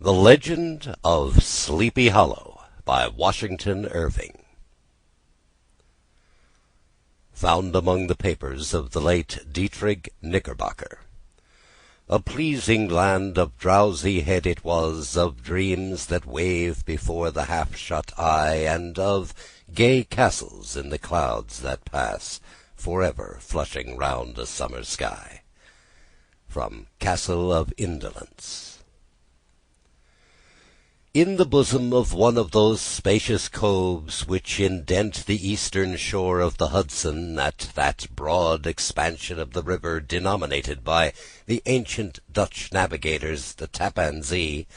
The Legend of Sleepy Hollow by Washington Irving. Found among the papers of the late Dietrich Knickerbocker. A pleasing land of drowsy head it was, of dreams that wave before the half-shut eye, and of gay castles in the clouds that pass, forever flushing round a summer sky. From Castle of Indolence. In the bosom of one of those spacious coves which indent the eastern shore of the Hudson, at that broad expansion of the river denominated by the ancient Dutch navigators the Tappan Zee,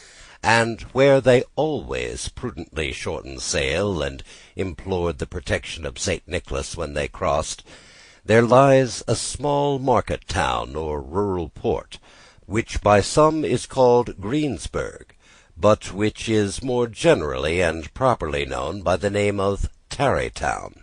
and where they always prudently shortened sail and implored the protection of St. Nicholas when they crossed, there lies a small market town or rural port, which by some is called Greensburg, but which is more generally and properly known by the name of Tarrytown.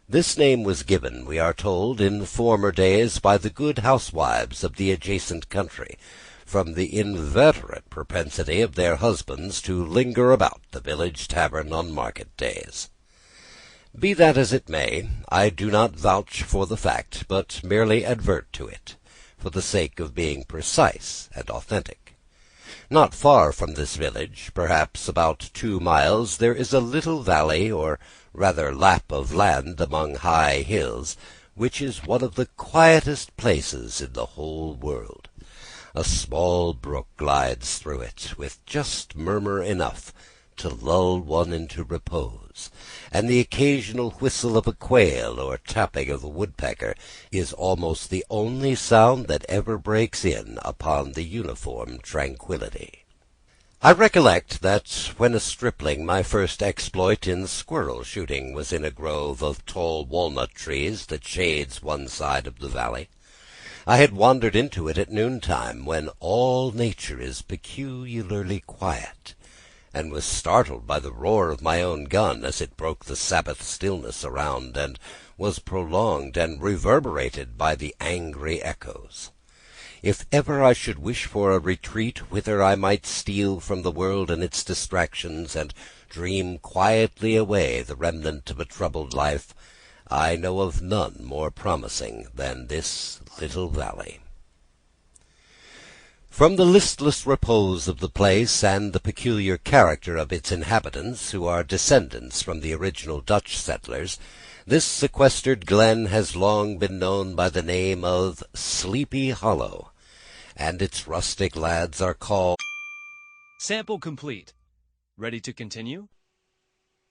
This name was given, we are told, in former days by the good housewives of the adjacent country, from the inveterate propensity of their husbands to linger about the village tavern on market days. Be that as it may, I do not vouch for the fact, but merely advert to it, for the sake of being precise and authentic. Not far from this village, perhaps about 2 miles, there is a little valley, or rather lap of land among high hills, which is one of the quietest places in the whole world. A small brook glides through it, with just murmur enough to lull one into repose, and the occasional whistle of a quail or tapping of a woodpecker is almost the only sound that ever breaks in upon the uniform tranquillity. I recollect that when a stripling my first exploit in squirrel shooting was in a grove of tall walnut trees that shades one side of the valley. I had wandered into it at noontime, when all nature is peculiarly quiet, and was startled by the roar of my own gun as it broke the Sabbath stillness around, and was prolonged and reverberated by the angry echoes. If ever I should wish for a retreat whither I might steal from the world and its distractions, and dream quietly away the remnant of a troubled life, I know of none more promising than this little valley. From the listless repose of the place, and the peculiar character of its inhabitants, who are descendants from the original Dutch settlers, this sequestered glen has long been known by the name of Sleepy Hollow, and its rustic lads are called... Sample complete. Ready to continue?